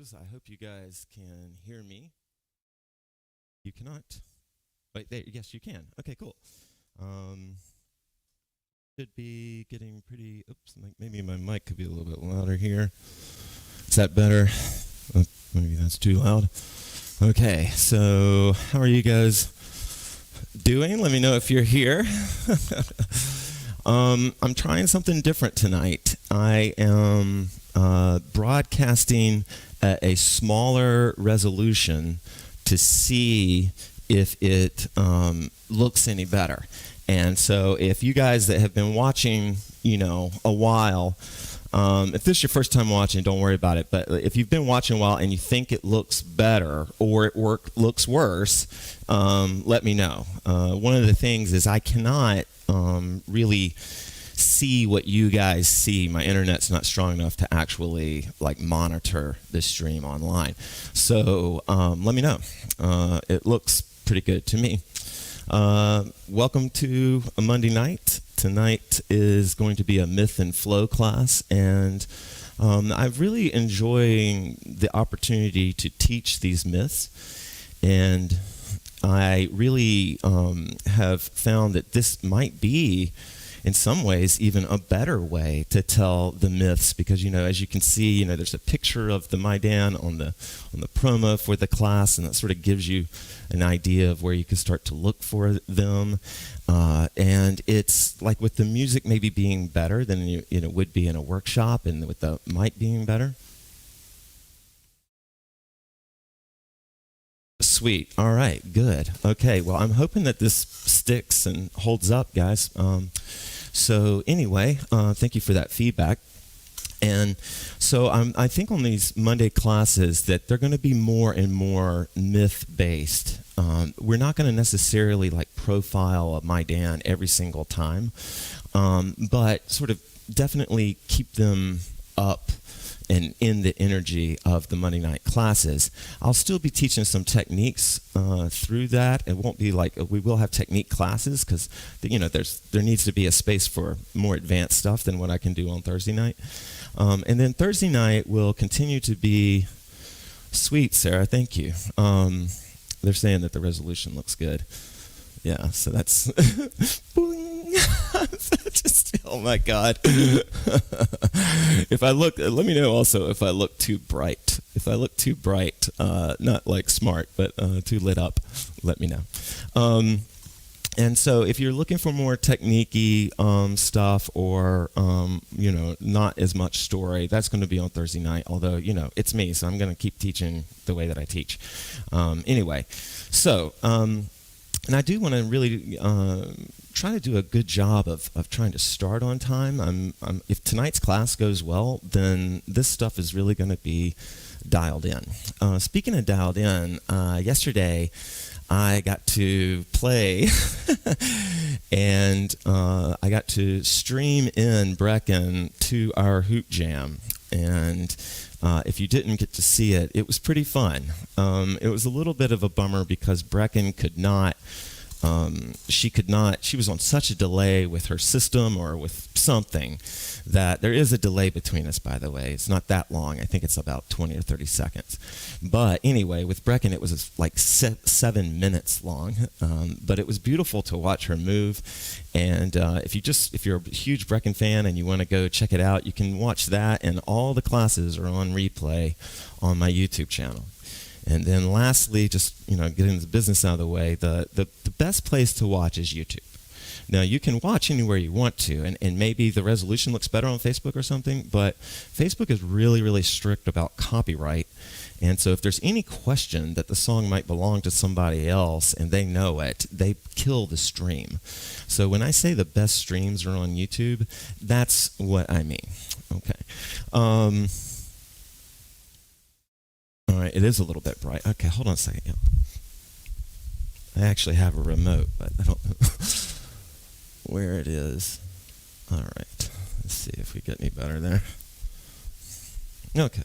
goes. I hope you guys can hear me. You cannot? Wait, there. Yes, you can. Okay, cool. Um, should be getting pretty. Oops, maybe my mic could be a little bit louder here. Is that better? Maybe that's too loud. Okay, so how are you guys doing? Let me know if you're here. I'm trying something different tonight. I am broadcasting at a smaller resolution to see if it looks any better. And so if you guys that have been watching, a while, if this is your first time watching, don't worry about it. But if you've been watching a while and you think it looks better or it looks worse, let me know. One of the things is I cannot really see what you guys see. My internet's not strong enough to actually monitor this stream online. So let me know. It looks pretty good to me. Welcome to a Monday night. Tonight is going to be a myth and flow class, and I'm really enjoying the opportunity to teach these myths, and I really have found that this might be, in some ways, even a better way to tell the myths because, as you can see, there's a picture of the Maidan on the promo for the class, and that sort of gives you an idea of where you can start to look for them. And it's like with the music maybe being better than it would be in a workshop, and with the mic being better. Sweet. All right. Good. Okay. Well, I'm hoping that this sticks and holds up, guys. So anyway, thank you for that feedback. And so I think on these Monday classes that they're going to be more and more myth-based. We're not going to necessarily profile a Maidan every single time, but sort of definitely keep them up and in the energy of the Monday night classes. I'll still be teaching some techniques through that. It won't be we will have technique classes because there needs to be a space for more advanced stuff than what I can do on Thursday night. And then Thursday night will continue to be sweet, Sarah. Thank you. They're saying that the resolution looks good. Yeah, so that's just, oh my God. If I look, let me know also if I look too bright. If I look too bright, not smart, but too lit up, let me know. And so if you're looking for more technique-y stuff or, not as much story, that's going to be on Thursday night, although, it's me, so I'm going to keep teaching the way that I teach. Anyway, so... and I do want to really try to do a good job of trying to start on time. If tonight's class goes well, then this stuff is really going to be dialed in. Speaking of dialed in, yesterday I got to play and I got to stream in Brecken to our Hoop Jam. And if you didn't get to see it, it was pretty fun. It was a little bit of a bummer because Brecken could not, she was on such a delay with her system or with something that there is a delay between us, by the way. It's not that long. I think it's about 20 or 30 seconds. But anyway, with Brecken, it was 7 minutes long. But it was beautiful to watch her move. And if you're a huge Brecken fan and you want to go check it out, you can watch that. And all the classes are on replay on my YouTube channel. And then lastly, just getting the business out of the way, the best place to watch is YouTube. Now, you can watch anywhere you want to, and maybe the resolution looks better on Facebook or something, but Facebook is really, really strict about copyright. And so if there's any question that the song might belong to somebody else and they know it, they kill the stream. So when I say the best streams are on YouTube, that's what I mean. Okay. All right, it is a little bit bright. Okay, hold on a second. Yeah. I actually have a remote, but I don't know where it is. All right, let's see if we get any better there. Okay.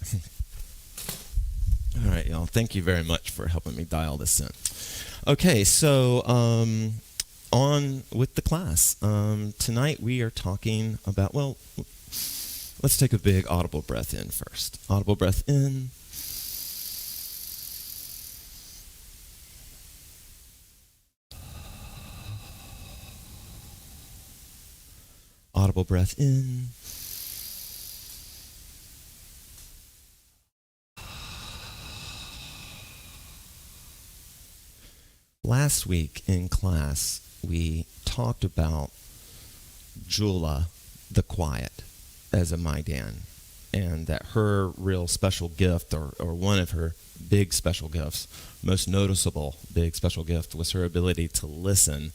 All right, y'all. Thank you very much for helping me dial this in. Okay, so on with the class. Tonight we are talking about, let's take a big audible breath in first. Audible breath in. double breath in. Last week in class, we talked about Jula the Quiet as a Maidan, and that her real special gift, or one of her big special gifts, most noticeable big special gift, was her ability to listen,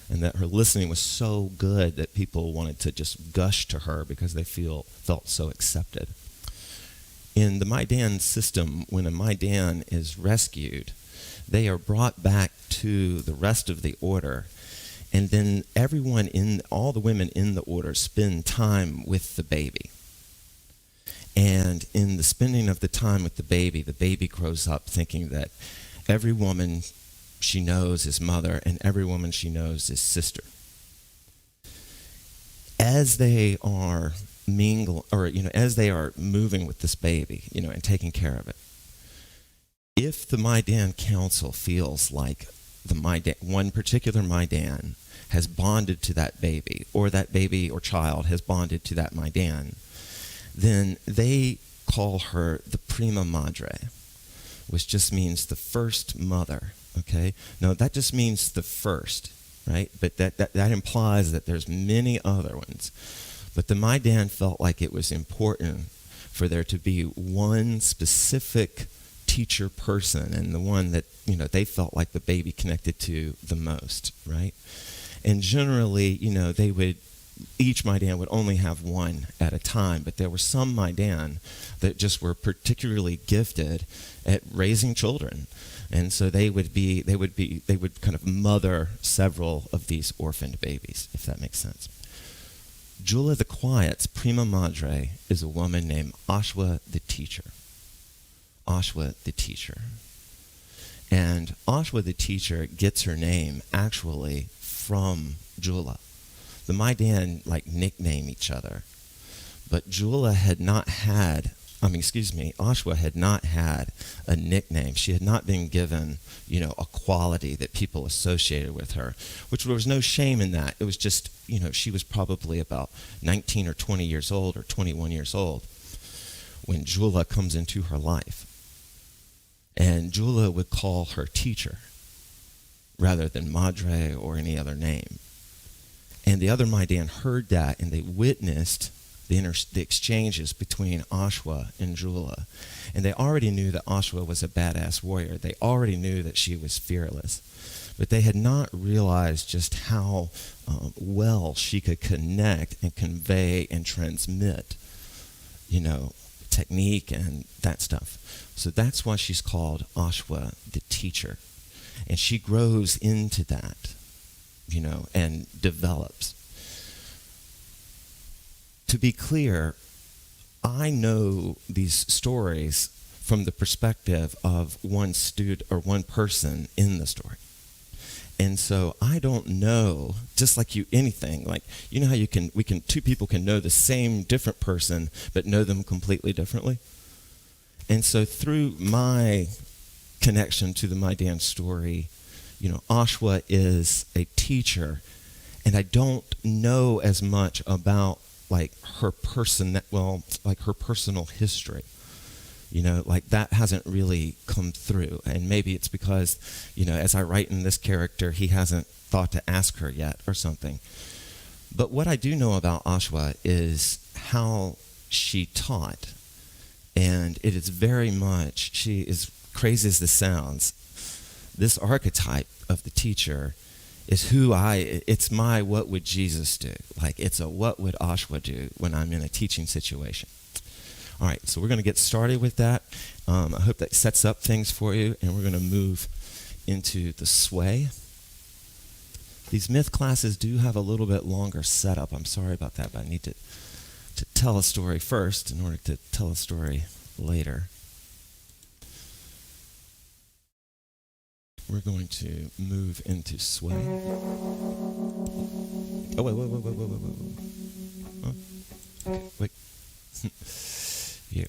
and that her listening was so good that people wanted to just gush to her because they felt so accepted. In the Maidan system, when a Maidan is rescued, they are brought back to the rest of the order, and then all the women in the order spend time with the baby. And in the spending of the time with the baby grows up thinking that every woman she knows is mother and every woman she knows is sister. As they are as they are moving with this baby, and taking care of it, if the Maidan Council feels like one particular Maidan has bonded to that baby or child has bonded to that Maidan, then they call her the prima madre, which just means the first mother, okay? Now, that just means the first, right? But that implies that there's many other ones. But the Maidan felt like it was important for there to be one specific teacher person, and the one that they felt like the baby connected to the most, right? And generally, each Maidan would only have one at a time, but there were some Maidan that just were particularly gifted at raising children, and so they would kind of mother several of these orphaned babies, if that makes sense. Jula the Quiet's prima madre is a woman named Ashua the teacher. Ashua the teacher. And Ashua the teacher gets her name actually from Jula. The Maidan nickname each other, but Ashua had not had a nickname. She had not been given, a quality that people associated with her, which there was no shame in that. It was just, she was probably about 19 or 20 years old or 21 years old when Jula comes into her life. And Jula would call her teacher rather than madre or any other name. And the other Maidan heard that, and they witnessed the exchanges between Ashua and Jula. And they already knew that Ashua was a badass warrior. They already knew that she was fearless. But they had not realized just how well she could connect and convey and transmit, technique and that stuff. So that's why she's called Ashua the teacher. And she grows into that, and develops. To be clear, I know these stories from the perspective of one student or one person in the story. And so I don't know, just like anything, how two people can know the same different person, but know them completely differently. And so through my connection to the Maidan story, Ashua is a teacher, and I don't know as much about her personal history. That hasn't really come through. And maybe it's because, as I write in this character, he hasn't thought to ask her yet or something. But what I do know about Ashua is how she taught. And it is very much, she is crazy as this sounds, this archetype of the teacher is it's my what would Jesus do? It's a what would Ashua do when I'm in a teaching situation. All right, so we're going to get started with that. I hope that sets up things for you, and we're going to move into the sway. These myth classes do have a little bit longer setup. I'm sorry about that, but I need to tell a story first in order to tell a story later. We're going to move into sway. Oh, wait. Oh, okay, wait. Yeah.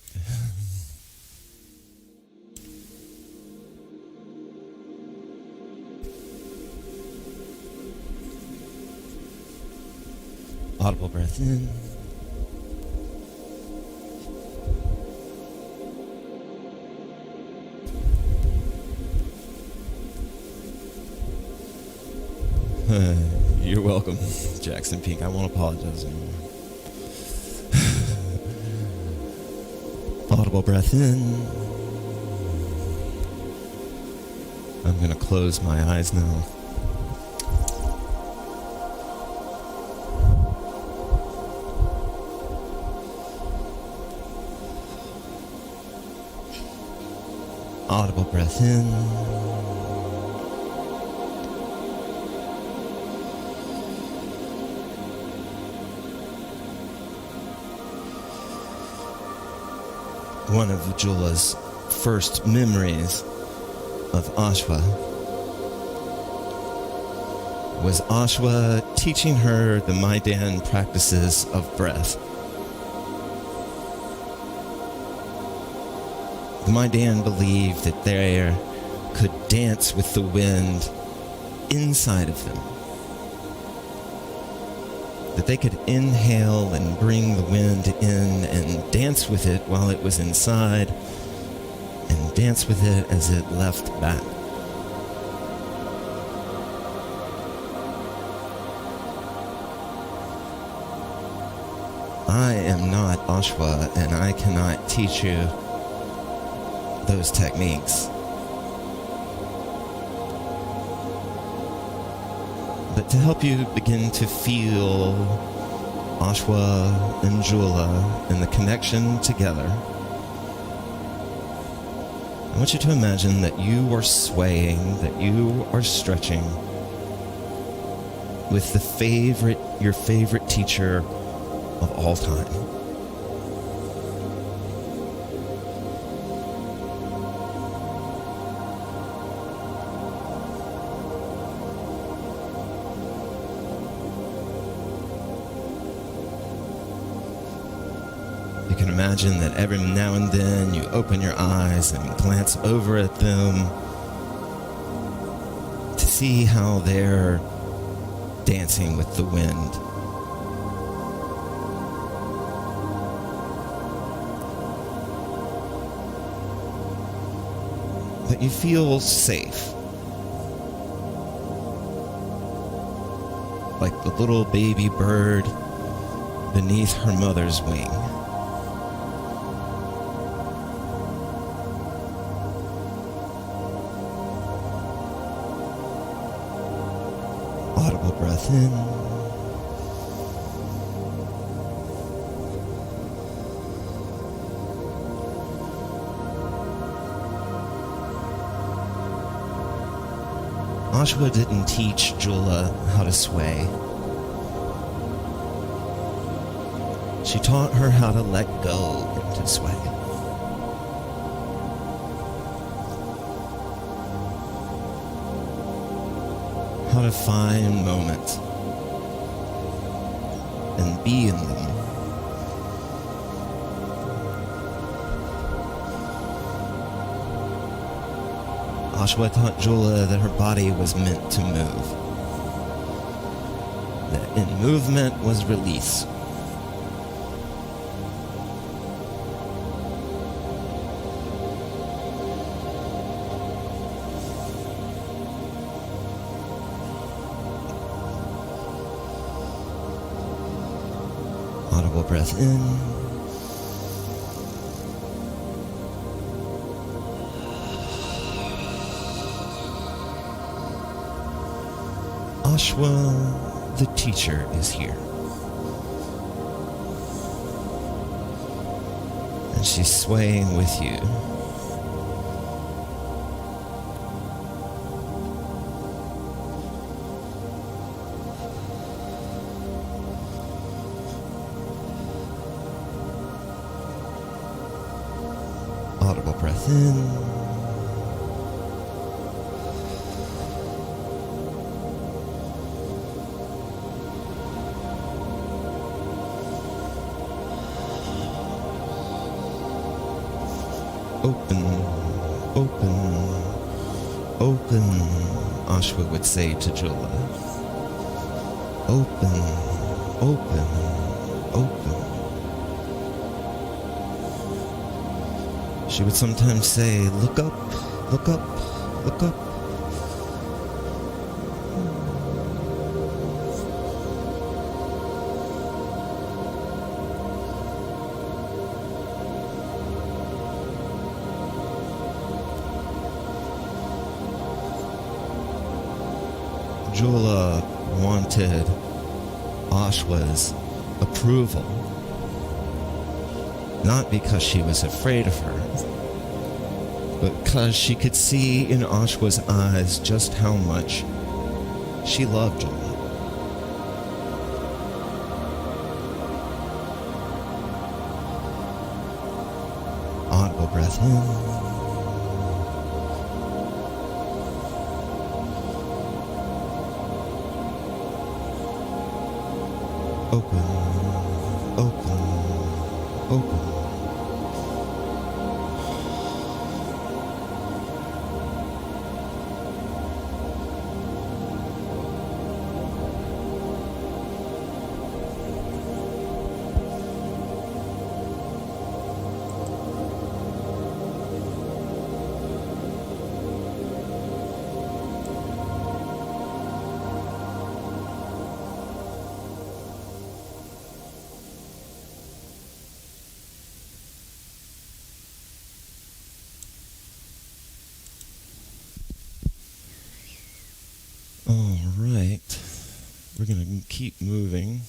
Audible breath in. You're welcome, Jackson Pink. I won't apologize anymore. Audible breath in. I'm going to close my eyes now. Audible breath in. One of Jula's first memories of Ashua was Ashua teaching her the Maidan practices of breath. The Maidan believed that they could dance with the wind inside of them. That they could inhale and bring the wind in and dance with it while it was inside, and dance with it as it left back. I am not Ashua, and I cannot teach you those techniques. But to help you begin to feel Ashua and Jula and the connection together, I want you to imagine that you are swaying, that you are stretching with your favorite teacher of all time. You can imagine that every now and then you open your eyes and glance over at them to see how they're dancing with the wind. But you feel safe. Like the little baby bird beneath her mother's wing. Audible breath in. Ashua didn't teach Jula how to sway. She taught her how to let go and to sway. How to find moments and be in them. Ashua taught Jula that her body was meant to move. That in movement was release. Audible breath in. Ashua, the teacher, is here. And she's swaying with you. Audible breath in. Open, open, open, Ashua would say to Jula. Open, Open, open. She would sometimes say, look up, look up, look up. Jula wanted Ashua's approval, not because she was afraid of her, but because she could see in Ashua's eyes just how much she loved Jula. Audible breath in. Open, open, open. All right, we're going to keep moving.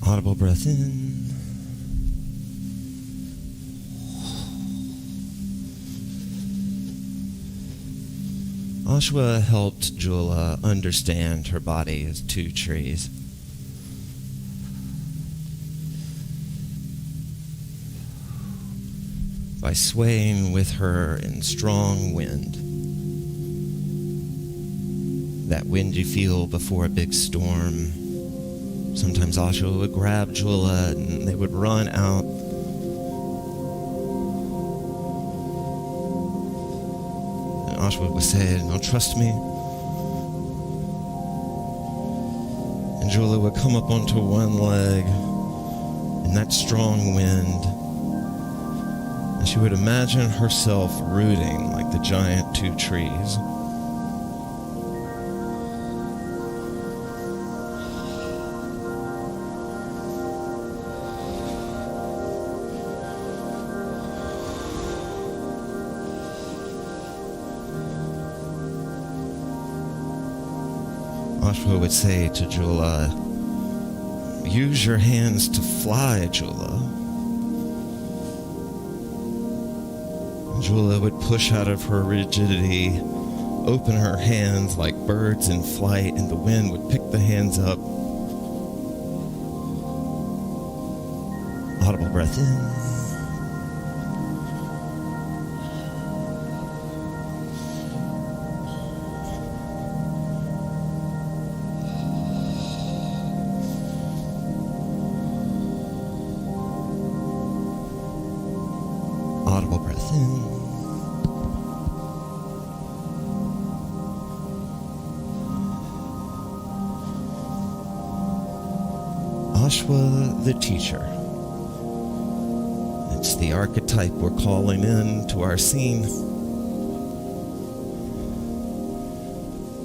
Audible breath in. Ashua helped Jula understand her body as two trees. By swaying with her in strong wind. That wind you feel before a big storm. Sometimes Ashua would grab Jula and they would run out. Ashua would say, "Now trust me." And Jula would come up onto one leg in that strong wind. And she would imagine herself rooting like the giant two trees. Ashua would say to Jula, "Use your hands to fly, Jula." Jula would push out of her rigidity, open her hands like birds in flight, and the wind would pick the hands up. Audible breath in. Audible breath in. Ashua the teacher. It's the archetype we're calling in to our scene.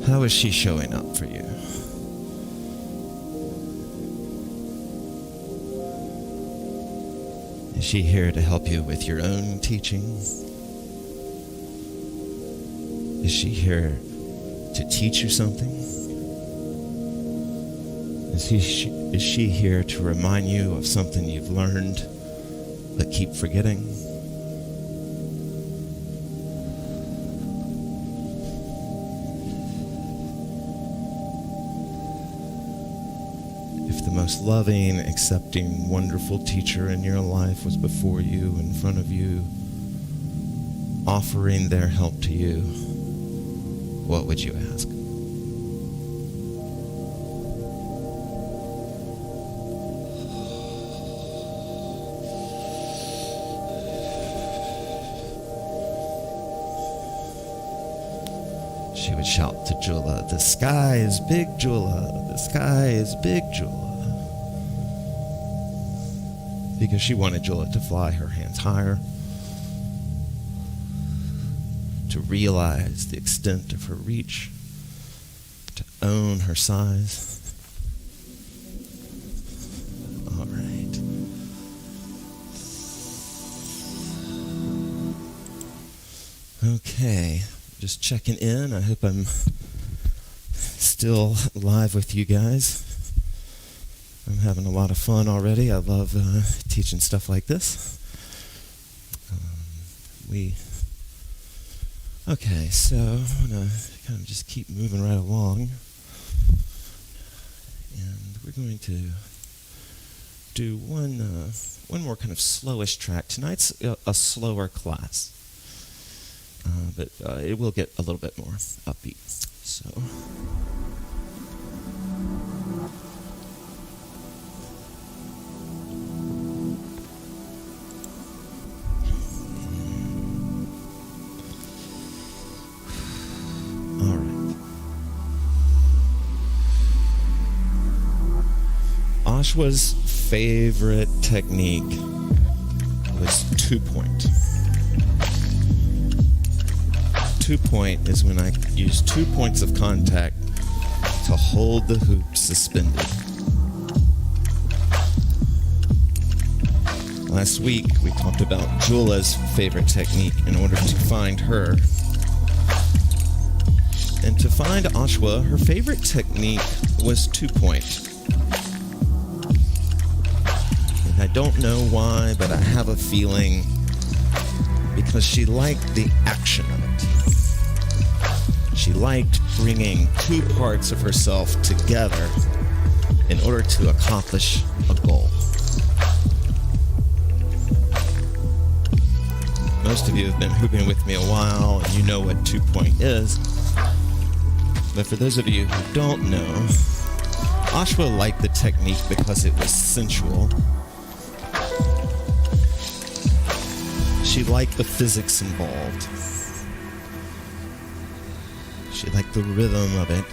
How is she showing up for you? Is she here to help you with your own teaching? Is she here to teach you something? Is she here to remind you of something you've learned but keep forgetting? If the most loving, accepting, wonderful teacher in your life was before you, in front of you, offering their help to you, what would you ask? she would shout to Jula, "The sky is big, Jula. The sky is big, Jula." Because she wanted Jula to fly her hands higher, to realize the extent of her reach, to own her size. All right. Okay, just checking in. I hope I'm still live with you guys. I'm having a lot of fun already. I love teaching stuff like this. Okay, so I'm going to kind of just keep moving right along. And we're going to do one more kind of slowish track. Tonight's a slower class, but it will get a little bit more upbeat. So. All right. Ashua's favorite technique was 2-point. 2-point is when I use 2 points of contact to hold the hoop suspended. Last week, we talked about Jula's favorite technique in order to find her. And to find Ashua, her favorite technique was 2-point. And I don't know why, but I have a feeling because she liked the action of it. She liked bringing two parts of herself together in order to accomplish a goal. Most of you have been hooping with me a while, and you know what 2-point is. But for those of you who don't know, Ashua liked the technique because it was sensual. She liked the physics involved. She liked the rhythm of it.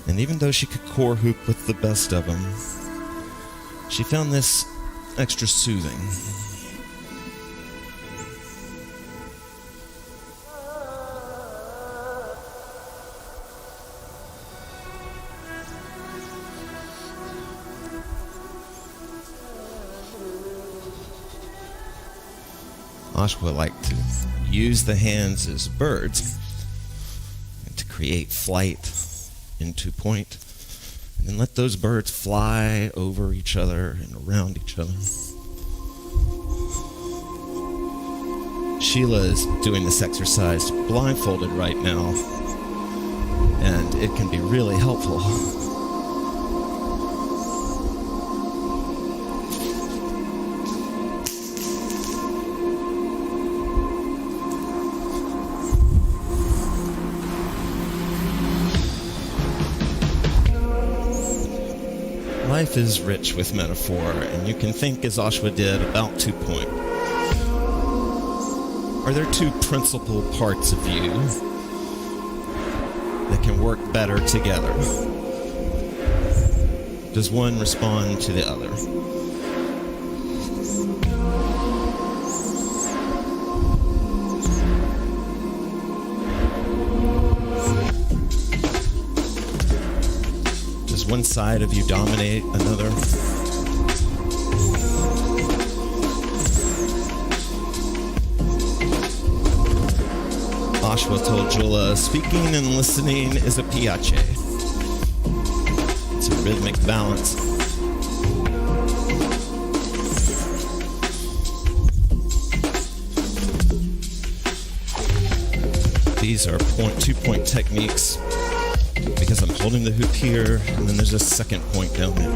And even though she could core hoop with the best of them, she found this extra soothing. Ashua liked to use the hands as birds and to create flight in 2-point, and then let those birds fly over each other and around each other. Sheila is doing this exercise blindfolded right now, and it can be really helpful. Life is rich with metaphor, and you can think as Ashua did about 2-point. Are there two principal parts of you that can work better together? Does one respond to the other? Does one side of you dominate another? Ashua told Jula, speaking and listening is a piace. It's a rhythmic balance. These are 2-point techniques because I'm holding the hoop here, and then there's a second point down there.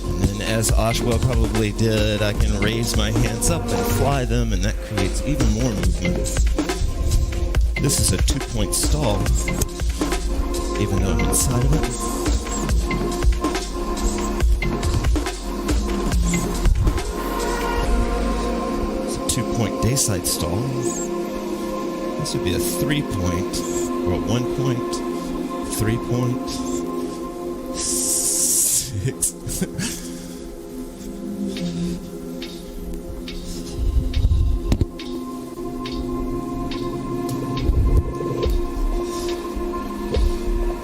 And then as Ashua probably did, I can raise my hands up and fly them, and that creates even more movement. This is a 2-point stall, even though I'm inside of it. It's a 2-point A-side stall. This would be a 3-point or a 1-point, 3-point, 6.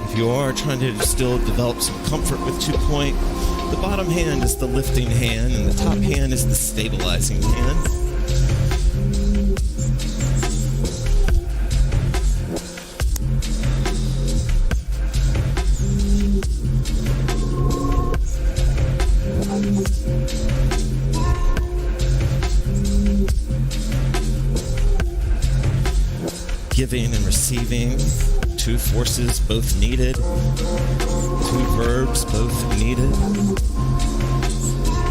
If you are trying to still develop some comfort with 2-point, the bottom hand is the lifting hand and the top hand is the stabilizing hand. Giving and receiving, 2 forces both needed, 2 verbs both needed.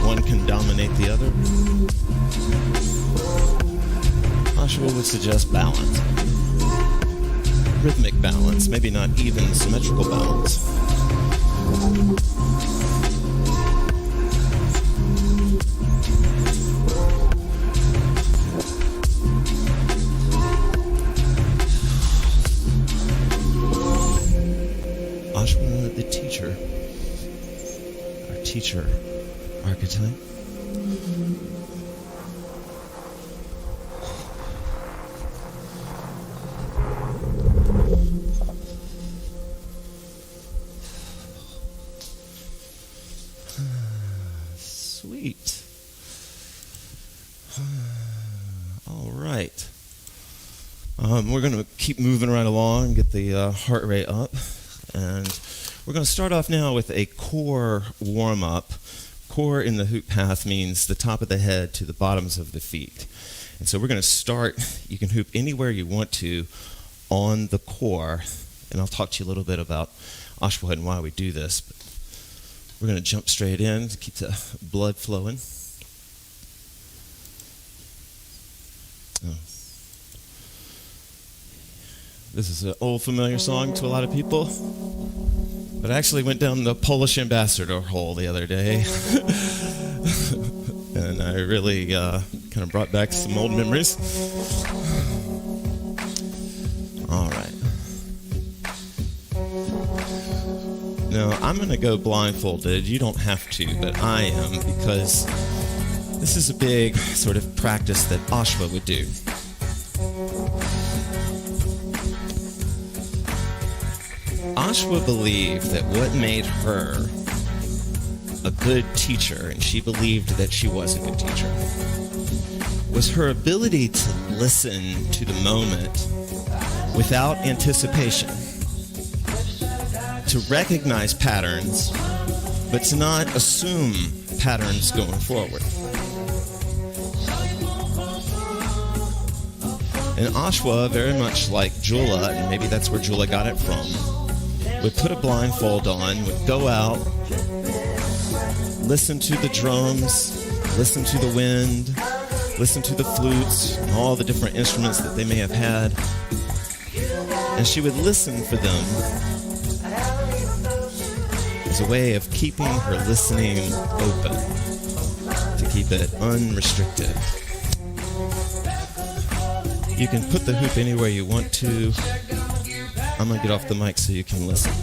One can dominate the other. Ashua would suggest balance. Rhythmic balance, maybe not even symmetrical balance. Ashua, the teacher, our teacher archetype. Sweet. All right. We're going to keep moving right along, get the heart rate up. And we're going to start off now with a core warm-up. Core in the HoopPath means the top of the head to the bottoms of the feet. And so we're going to start, you can hoop anywhere you want to on the core. And I'll talk to you a little bit about Ashua and why we do this. But we're going to jump straight in to keep the blood flowing. Oh. This is an old familiar song to a lot of people, but I actually went down the Polish ambassador hole the other day, and I really kind of brought back some old memories. All right. Now, I'm going to go blindfolded. You don't have to, but I am, because this is a big sort of practice that Ashua would do. Ashua believed that what made her a good teacher, and she believed that she was a good teacher, was her ability to listen to the moment without anticipation, to recognize patterns, but to not assume patterns going forward. And Ashua, very much like Jula, and maybe that's where Jula got it from, would put a blindfold on, would go out, listen to the drums, listen to the wind, listen to the flutes, and all the different instruments that they may have had. And she would listen for them as a way of keeping her listening open, to keep it unrestricted. You can put the hoop anywhere you want to. I'm going to get off the mic so you can listen.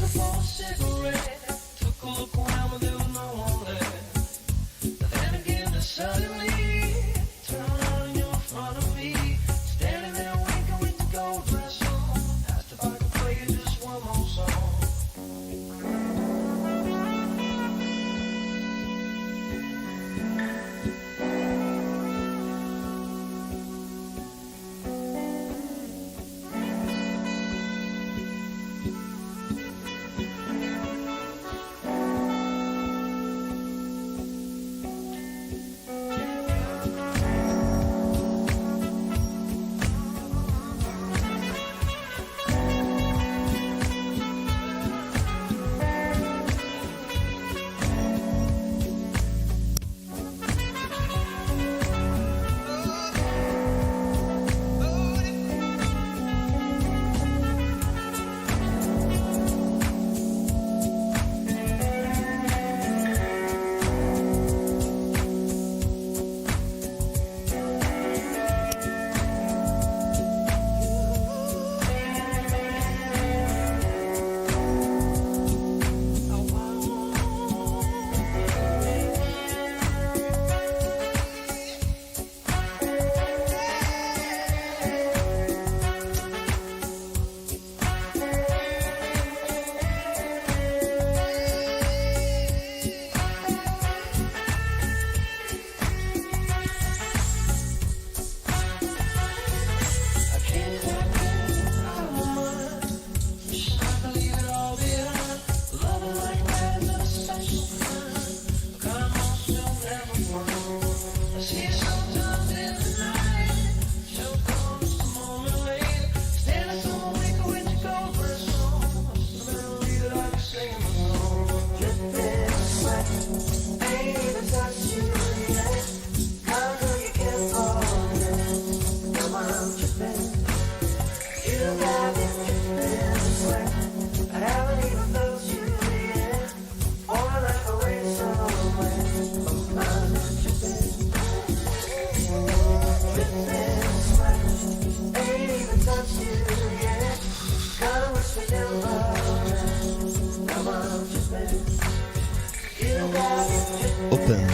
Open,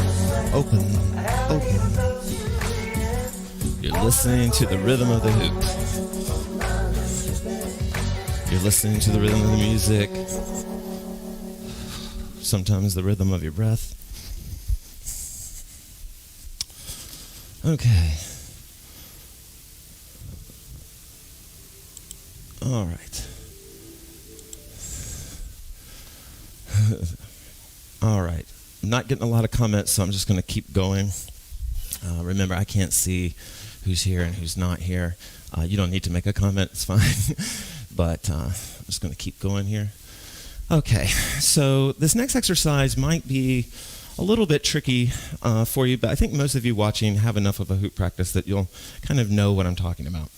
open, open. You're listening to the rhythm of the hoop. You're listening to the rhythm of the music. Sometimes the rhythm of your breath. Okay. All right. All right. I'm not getting a lot of comments, so I'm just going to keep going. Remember, I can't see who's here and who's not here. You don't need to make a comment. It's fine. But I'm just going to keep going here. Okay. So this next exercise might be a little bit tricky for you, but I think most of you watching have enough of a hoop practice that you'll kind of know what I'm talking about.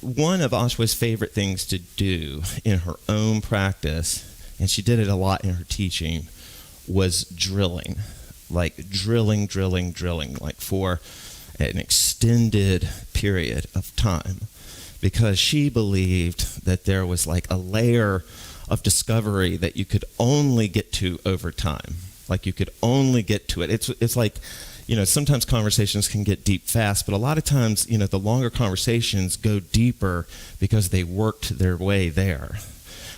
One of Ashua's favorite things to do in her own practice, and she did it a lot in her teaching, was drilling. Like drilling, like for an extended period of time. Because she believed that there was like a layer of discovery that you could only get to over time. Like you could only get to it. It's like, sometimes conversations can get deep fast, but a lot of times, the longer conversations go deeper because they worked their way there.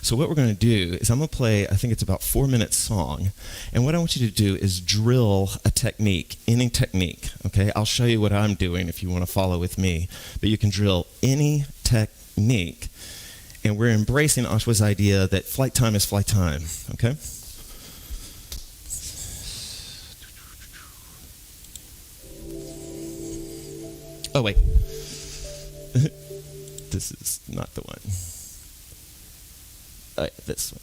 So what we're going to do is I'm going to play, I think it's about 4-minute song, and what I want you to do is drill a technique, any technique, okay? I'll show you what I'm doing if you want to follow with me, but you can drill any technique, and we're embracing Ashua's idea that flight time is flight time, okay? Oh, wait. This is not the one. Oh, yeah, this one.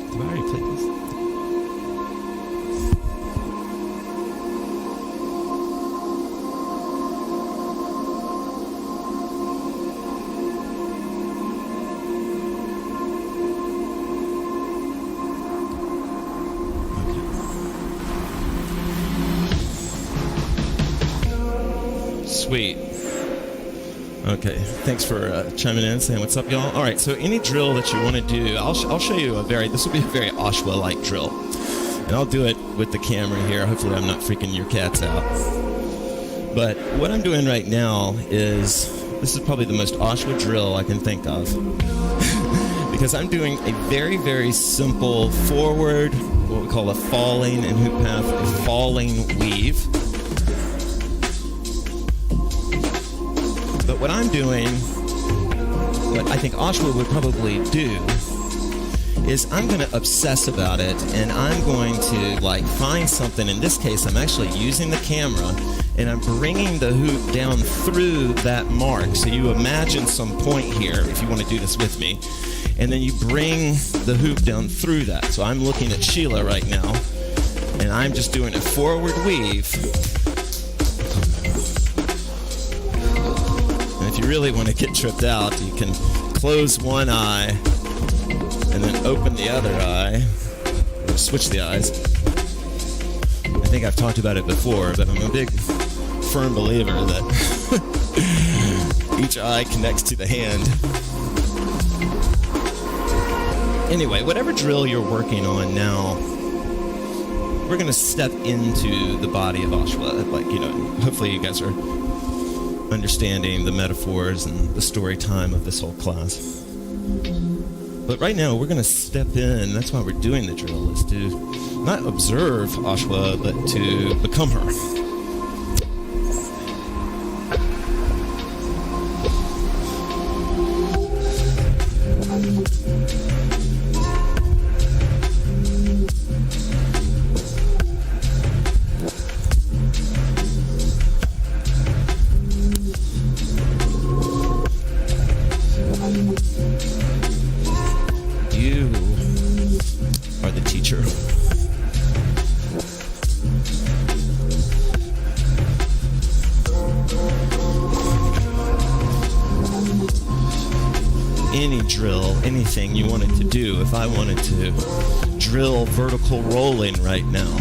Did I already play this? Sweet. Okay, thanks for chiming in, saying what's up, y'all. All right, so any drill that you want to do, I'll show you this will be a very Ashua-like drill. And I'll do it with the camera here. Hopefully I'm not freaking your cats out. But what I'm doing right now this is probably the most Ashua drill I can think of. Because I'm doing a very, very simple forward, what we call a falling in HoopPath, a falling weave. But what I'm doing, what I think Ashua would probably do, is I'm going to obsess about it, and I'm going to find something. In this case, I'm actually using the camera, and I'm bringing the hoop down through that mark. So you imagine some point here, if you want to do this with me, and then you bring the hoop down through that. So I'm looking at Sheila right now, and I'm just doing a forward weave. If you really want to get tripped out, you can close one eye and then open the other eye, or switch the eyes. I think I've talked about it before, but I'm a big, firm believer that each eye connects to the hand. Anyway, whatever drill you're working on now, we're going to step into the body of Ashua. Hopefully you guys are understanding the metaphors and the story time of this whole class. But right now, we're going to step in. That's why we're doing the drill, is to not observe Ashua, but to become her. You are the teacher. Any drill, anything you wanted to do, if I wanted to drill vertical rolling right now,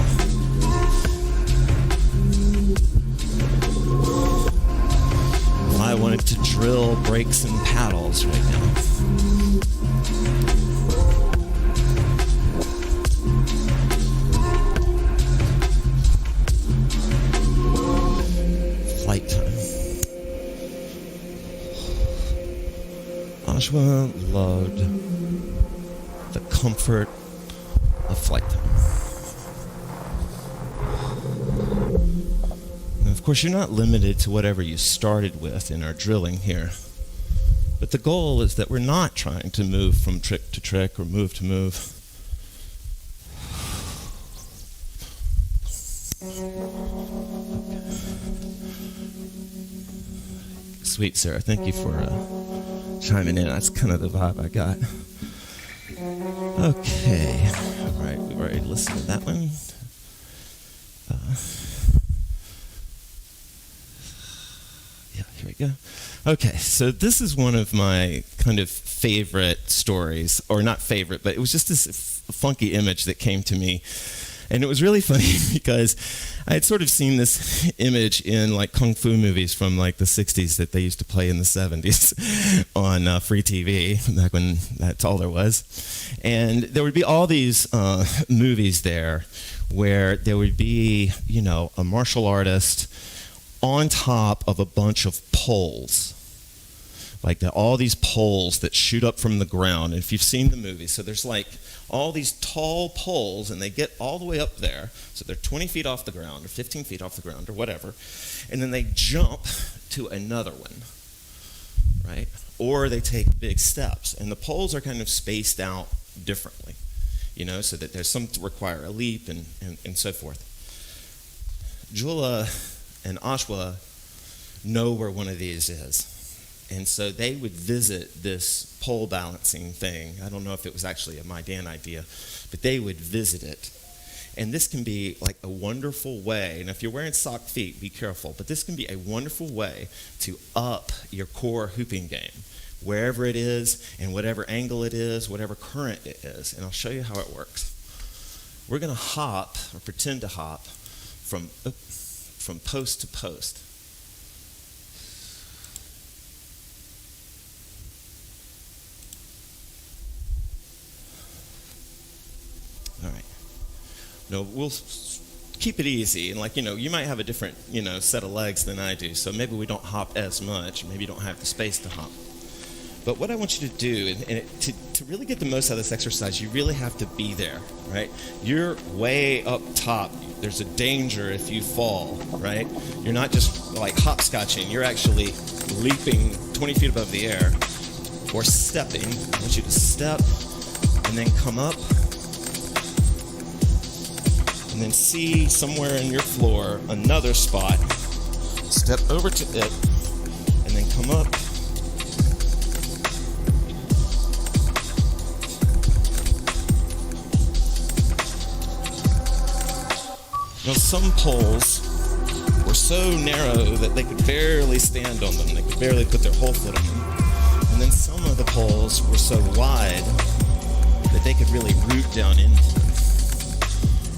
if I wanted time to drill brakes and paddles right now. Flight time. Ashua loved the comfort of flight time. And of course, you're not limited to whatever you started with in our drilling here. But the goal is that we're not trying to move from trick to trick or move to move. Sweet Sarah, thank you for chiming in. That's kind of the vibe I got. Okay. All right, we've already listened to that one. Yeah, here we go. Okay, so this is one of my kind of favorite stories, or not favorite, but it was just this funky image that came to me. And it was really funny because I had sort of seen this image in like kung fu movies from like the 60s that they used to play in the 70s on free TV, back when that's all there was. And there would be all these movies there where there would be, you know, a martial artist on top of a bunch of poles. Like all these poles that shoot up from the ground. And if you've seen the movie, so there's like all these tall poles, and they get all the way up there. So they're 20 feet off the ground, or 15 feet off the ground, or whatever. And then they jump to another one, right? Or they take big steps. And the poles are kind of spaced out differently, you know, so that there's some to require a leap and so forth. Jula and Ashua know where one of these is. And so they would visit this pole balancing thing. I don't know if it was actually a My Dan idea, but they would visit it. And this can be like a wonderful way, and if you're wearing sock feet, be careful, but this can be a wonderful way to up your core hooping game, wherever it is, and whatever angle it is, whatever current it is. And I'll show you how it works. We're going to hop, or pretend to hop, from post to post. All right. No, we'll keep it easy, and like, you know, you might have a different, you know, set of legs than I do, so maybe we don't hop as much, maybe you don't have the space to hop. But what I want you to do, to really get the most out of this exercise, you really have to be there, right? You're way up top. There's a danger if you fall, right? You're not just like hopscotching. You're actually leaping 20 feet above the air or stepping. I want you to step and then come up and then see somewhere in your floor another spot. Step over to it and then come up. Now, some poles were so narrow that they could barely stand on them. They could barely put their whole foot on them. And then some of the poles were so wide that they could really root down into them.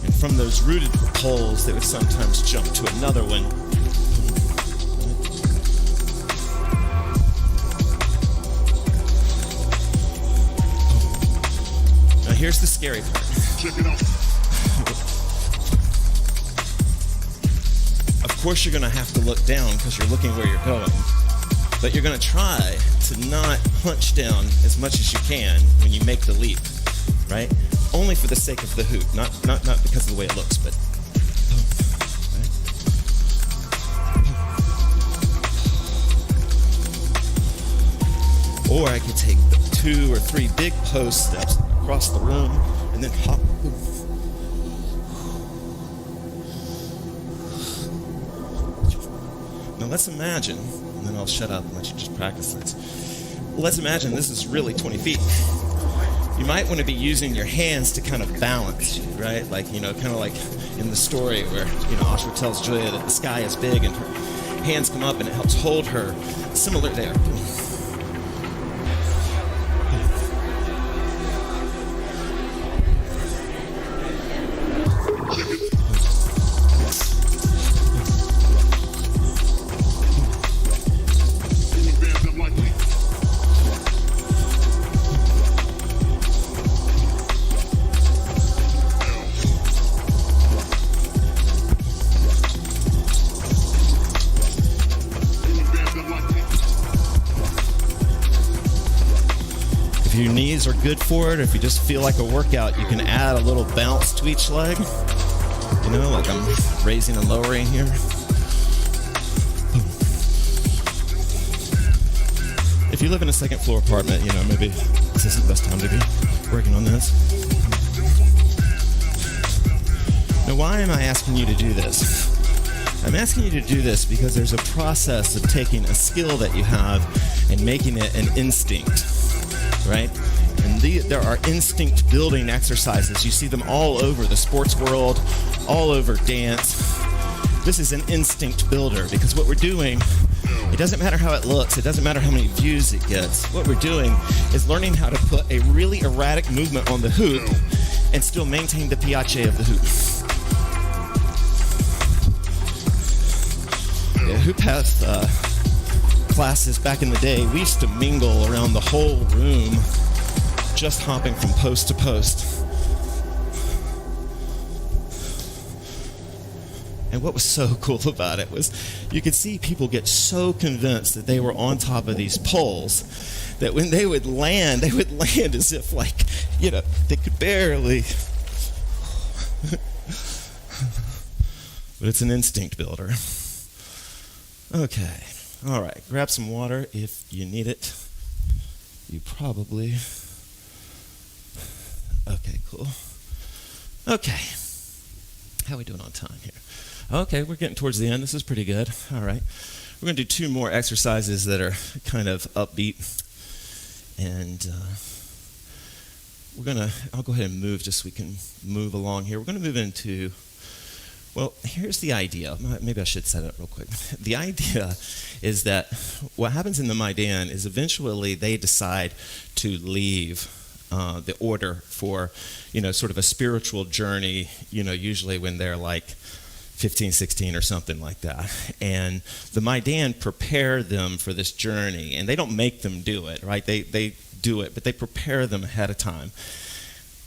And from those rooted poles, they would sometimes jump to another one. Now, here's the scary part. Check it out. Of course, you're going to have to look down because you're looking where you're going. But you're going to try to not hunch down as much as you can when you make the leap, right? Only for the sake of the hoop, not because of the way it looks, but right? Or I could take 2 or 3 big post steps across the room and then hop. Now let's imagine, and then I'll shut up and let you just practice this. Let's imagine this is really 20 feet. You might want to be using your hands to kind of balance, right? Like, you know, kind of like in the story where, you know, Ashua tells Julia that the sky is big and her hands come up and it helps hold her. Similar there. If your knees are good for it, or if you just feel like a workout, you can add a little bounce to each leg. You know, like I'm raising and lowering here. If you live in a second floor apartment, you know, maybe this isn't the best time to be working on this. Now, why am I asking you to do this? I'm asking you to do this because there's a process of taking a skill that you have and making it an instinct, right? And there are instinct building exercises. You see them all over the sports world, all over dance. This is an instinct builder because what we're doing, it doesn't matter how it looks, it doesn't matter how many views it gets. What we're doing is learning how to put a really erratic movement on the hoop and still maintain the piace of the hoop. Yeah, HoopPath classes back in the day, we used to mingle around the whole room, just hopping from post to post. And what was so cool about it was you could see people get so convinced that they were on top of these poles that when they would land as if, like, you know, they could barely. But it's an instinct builder. Okay. All right. Grab some water if you need it. You probably. Okay, cool. Okay. How are we doing on time here? Okay, we're getting towards the end. This is pretty good. All right. We're going to do 2 more exercises that are kind of upbeat. And I'll go ahead and move just so we can move along here. We're going to move into, well, here's the idea. Maybe I should set it up real quick. The idea is that what happens in the Maidan is eventually they decide to leave the order for, you know, sort of a spiritual journey, you know, usually when they're like 15, 16 or something like that. And the Maidan prepare them for this journey, and they don't make them do it, right? They do it, but they prepare them ahead of time.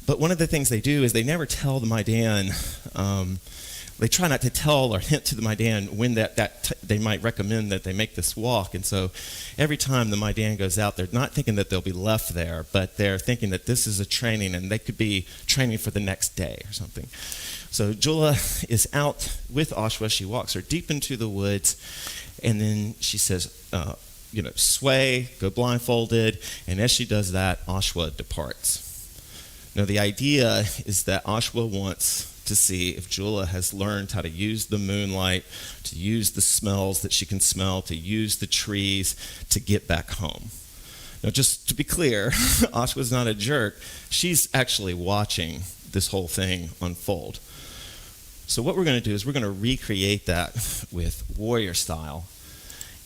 But one of the things they do is they never tell the Maidan, they try not to tell or hint to the Maidan when they might recommend that they make this walk. And so every time the Maidan goes out, they're not thinking that they'll be left there, but they're thinking that this is a training and they could be training for the next day or something. So Jula is out with Ashua. She walks her deep into the woods, and then she says, sway, go blindfolded, and as she does that, Ashua departs. Now the idea is that Ashua wants to see if Jula has learned how to use the moonlight, to use the smells that she can smell, to use the trees to get back home. Now just to be clear, Ashua's not a jerk. She's actually watching this whole thing unfold. So what we're going to do is we're going to recreate that with warrior style,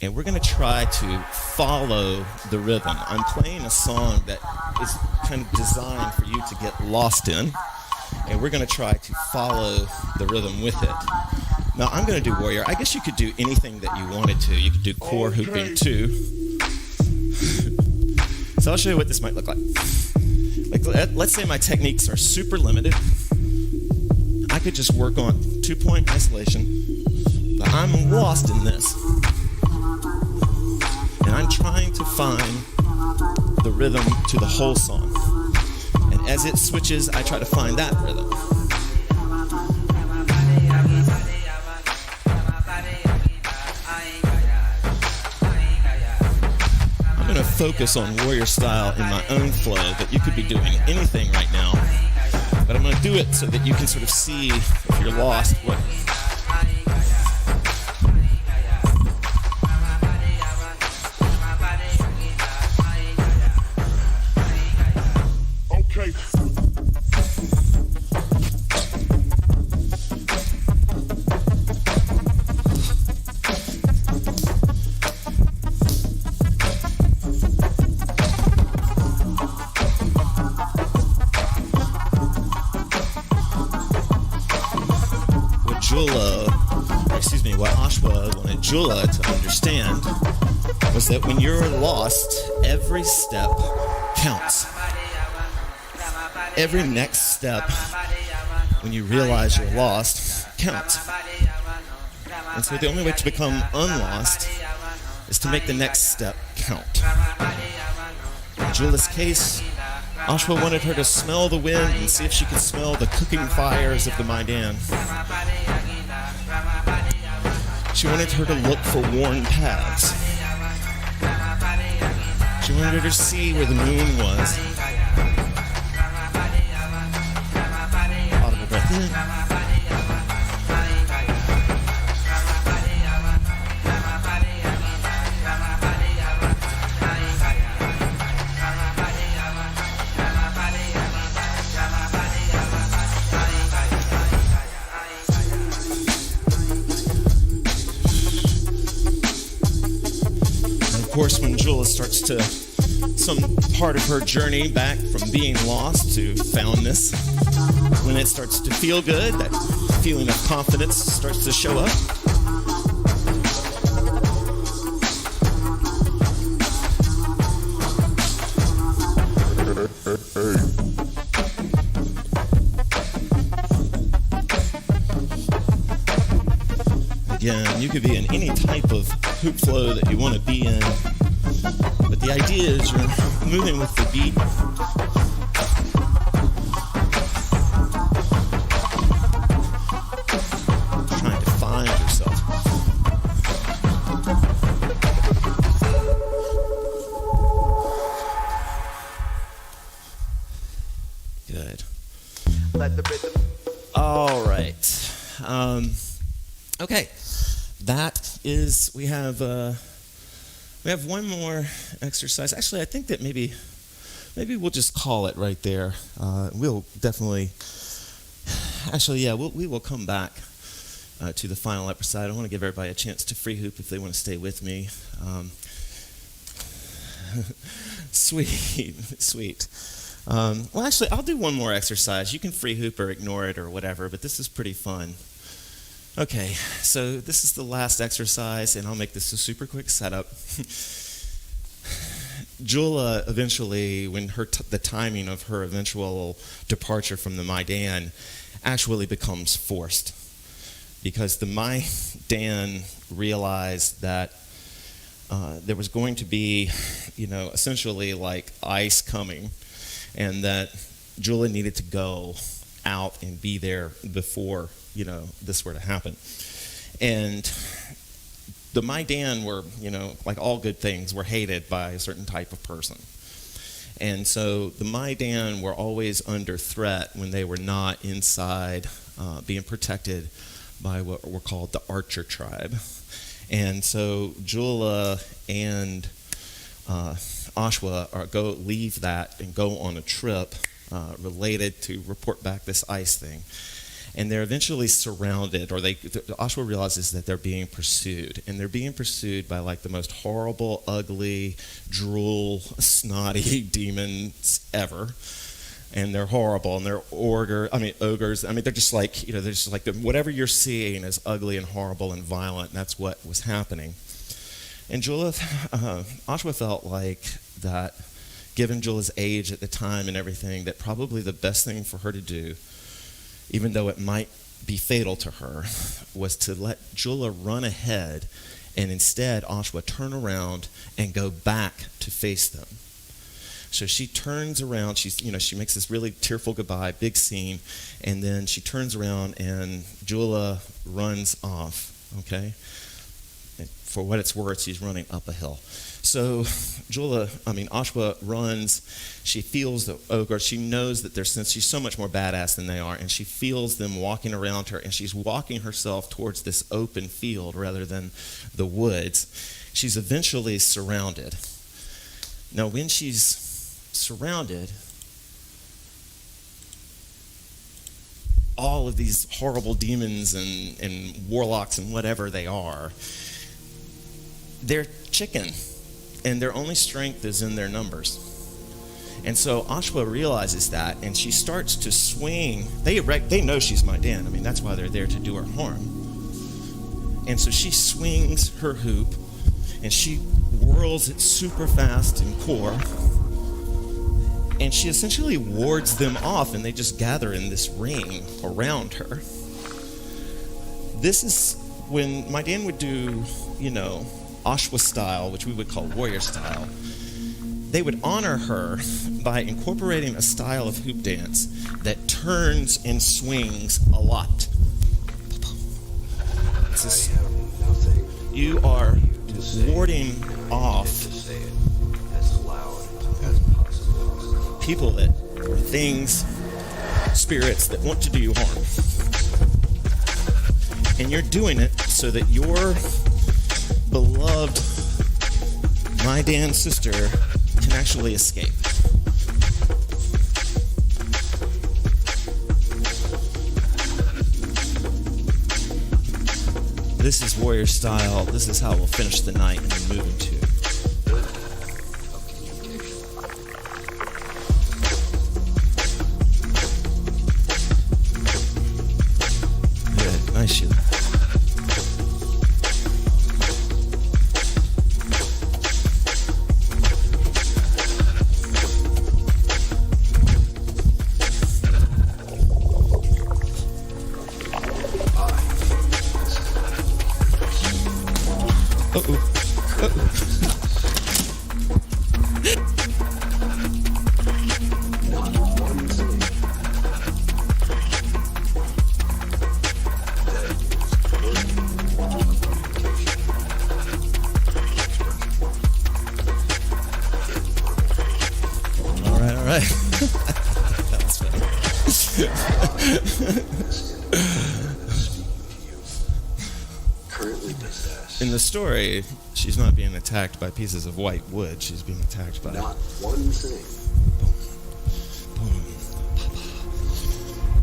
and we're going to try to follow the rhythm. I'm playing a song that is kind of designed for you to get lost in, and we're going to try to follow the rhythm with it. Now I'm going to do warrior. I guess you could do anything that you wanted to. You could do core hooping too. So I'll show you what this might look like. Let's say my techniques are super limited. I could just work on 2-point isolation, but I'm lost in this. And I'm trying to find the rhythm to the whole song. And as it switches, I try to find that rhythm. I'm going to focus on warrior style in my own flow, but you could be doing anything right now. But I'm going to do it so that you can sort of see, if you're lost, what. Okay. What Ashua wanted Jula to understand was that when you're lost, every step counts. Every next step, when you realize you're lost, counts. And so the only way to become unlost is to make the next step count. Jula's case, Ashua wanted her to smell the wind and see if she could smell the cooking fires of the Maidan. She wanted her to look for worn paths. She wanted her to see where the moon was. Audible breath in. Of course, when Jula starts to some part of her journey back from being lost to foundness, when it starts to feel good, that feeling of confidence starts to show up. Again, you could be in any type of hoop flow that you want to be in, but the idea is you're moving with the beat. Trying to find yourself. Good. Let the rhythm. All right. Okay. That is, we have one more exercise. Actually, I think that maybe we'll just call it right there. We'll definitely, actually, yeah, we will come back to the final exercise. I want to give everybody a chance to free hoop if they want to stay with me. Sweet. Well, actually, I'll do one more exercise. You can free hoop or ignore it or whatever, but this is pretty fun. Okay, so this is the last exercise, and I'll make this a super quick setup. Jula eventually, when the timing of her eventual departure from the Maidan actually becomes forced, because the Maidan realized that there was going to be, essentially like ice coming, and that Jula needed to go out and be there before this were to happen. And the Maidan were, like all good things, were hated by a certain type of person. And so the Maidan were always under threat when they were not inside being protected by what were called the Archer tribe. And so Jula and Ashua leave that and go on a trip related to report back this ice thing. And they're eventually surrounded, or Ashua realizes that they're being pursued. And they're being pursued by like the most horrible, ugly, drool, snotty demons ever. And they're horrible, and they're ogres. I mean, they're just like, whatever you're seeing is ugly and horrible and violent, and that's what was happening. And Ashua felt like that, given Jula's age at the time and everything, that probably the best thing for her to do, even though it might be fatal to her, was to let Jula run ahead, and instead Ashua turn around and go back to face them. So she turns around, she makes this really tearful goodbye, big scene, and then she turns around and Jula runs off, okay? And for what it's worth, she's running up a hill. So Ashua runs, she feels the ogre, she knows that since she's so much more badass than they are, and she feels them walking around her, and she's walking herself towards this open field rather than the woods. She's eventually surrounded. Now, when she's surrounded, all of these horrible demons and warlocks and whatever they are, they're chicken. And their only strength is in their numbers. And so Ashua realizes that, and she starts to swing. They know she's Maidan. I mean, that's why they're there, to do her harm. And so she swings her hoop, and she whirls it super fast in core. And she essentially wards them off, and they just gather in this ring around her. This is when Maidan would do, Ashua style, which we would call warrior style. they would honor her by incorporating a style of hoop dance that turns and swings a lot. You are warding off people that, or things, spirits that want to do you harm. And you're doing it so that your beloved My Dan sister can actually escape. This is warrior style. This is how we'll finish the night and then move into. Good. Nice, Sheila. That was funny. In the story, she's not being attacked by pieces of white wood. She's being attacked by... Not one thing.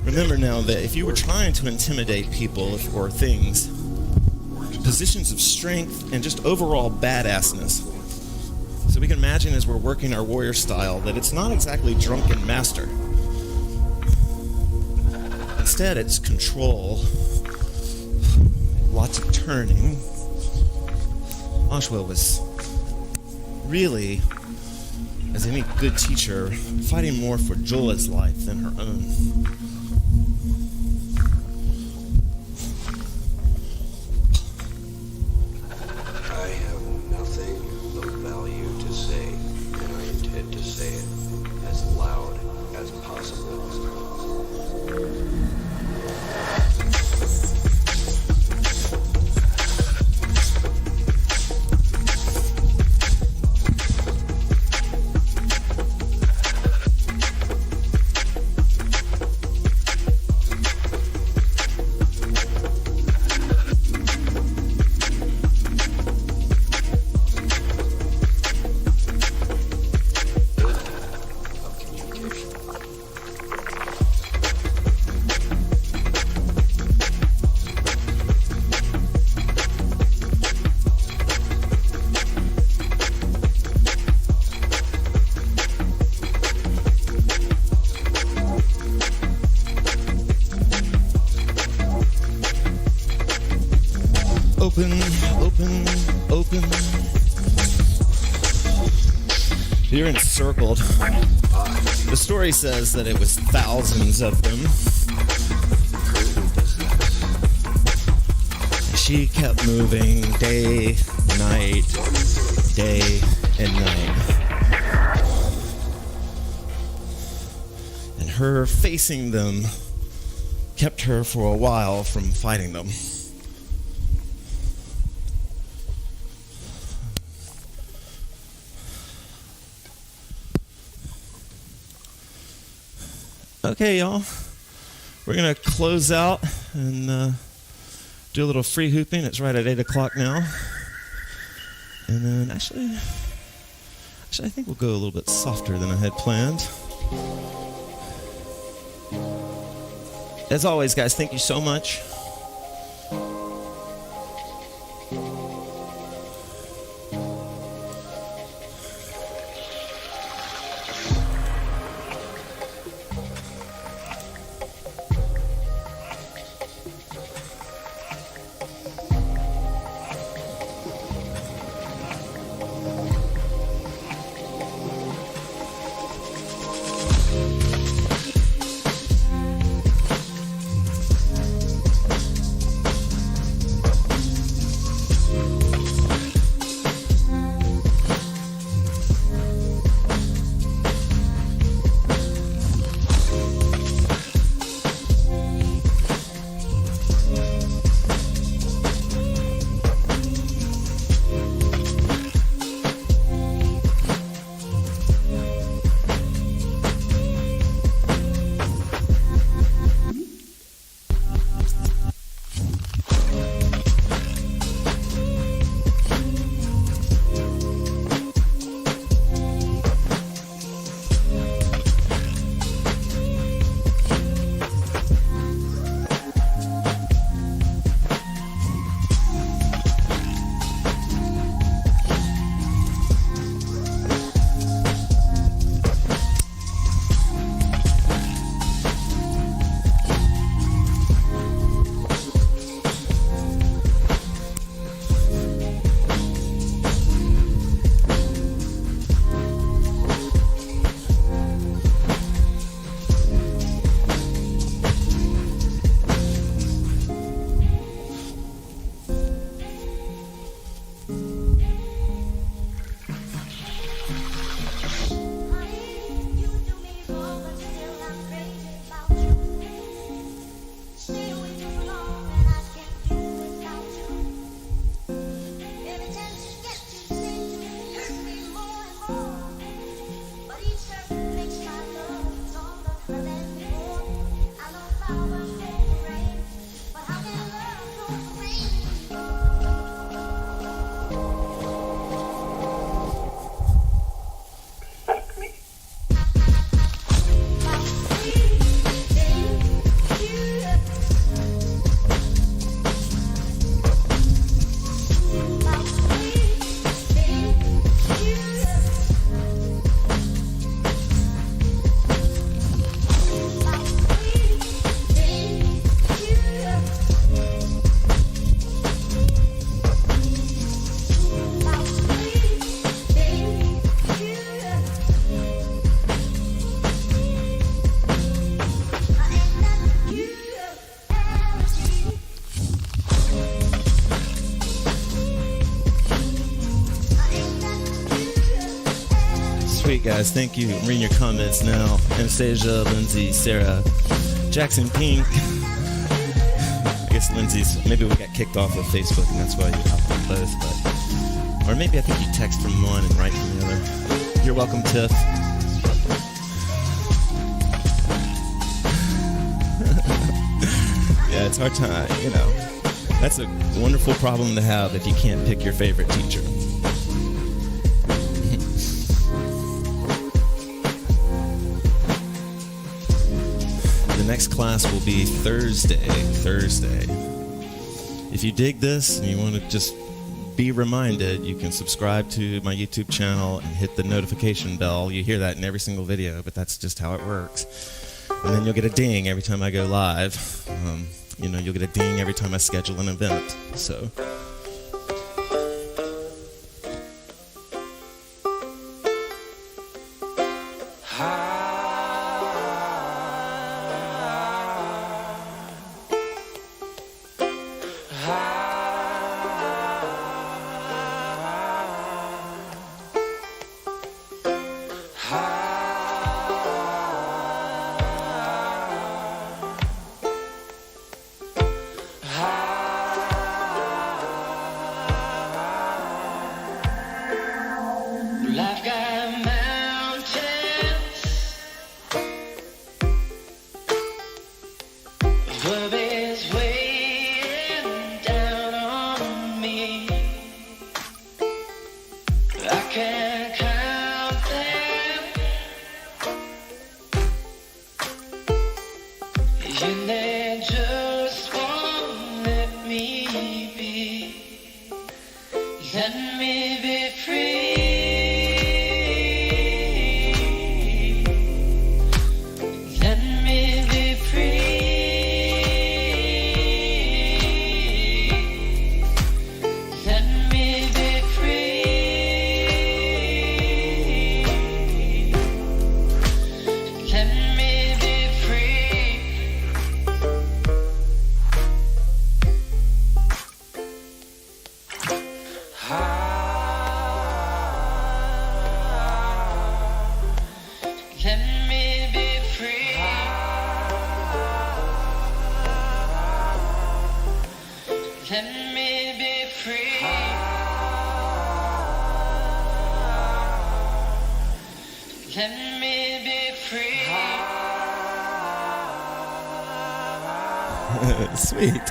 Remember now that if you were trying to intimidate people or things, positions of strength and just overall badassness. So we can imagine as we're working our warrior style that it's not exactly drunken master. Instead, it's control, lots of turning. Ashua was really, as any good teacher, fighting more for Jola's life than her own. I have nothing of value to say, and I intend to say it as loud as possible. Open, open, open. You're encircled. The story says that it was thousands of them. She kept moving day, night, day, and night. And her facing them kept her for a while from fighting them. Okay, y'all, we're going to close out and do a little free hooping. It's right at 8 o'clock now. And then actually, I think we'll go a little bit softer than I had planned. As always, guys, thank you so much. Sweet, guys. Thank you. I'm reading your comments now. Anastasia, Lindsay, Sarah, Jackson Pink. I guess Lindsay's, maybe we got kicked off of Facebook and that's why you hopped on both. But, or maybe I think you text from one and write from the other. You're welcome, Tiff. Yeah, it's hard time, you know. That's a wonderful problem to have if you can't pick your favorite teacher. The next class will be Thursday. If you dig this and you want to just be reminded, you can subscribe to my YouTube channel and hit the notification bell. You hear that in every single video, but that's just how it works. And then you'll get a ding every time I go live. You know, you'll get a ding every time I schedule an event. So. Sweet.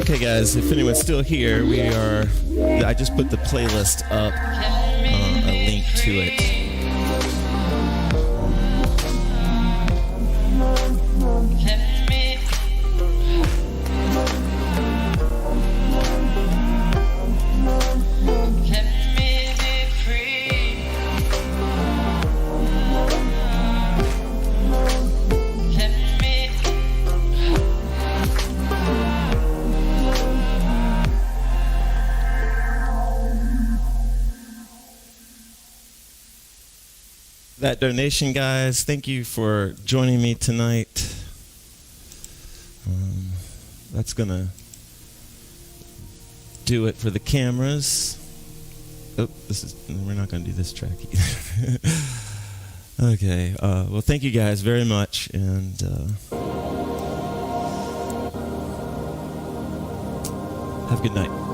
Okay, guys, if anyone's still here, I just put the playlist up, a link to it. That donation, guys, thank you for joining me tonight. That's gonna do it for the cameras. Oh, we're not going to do this track either. Okay. Well, thank you guys very much, and have a good night.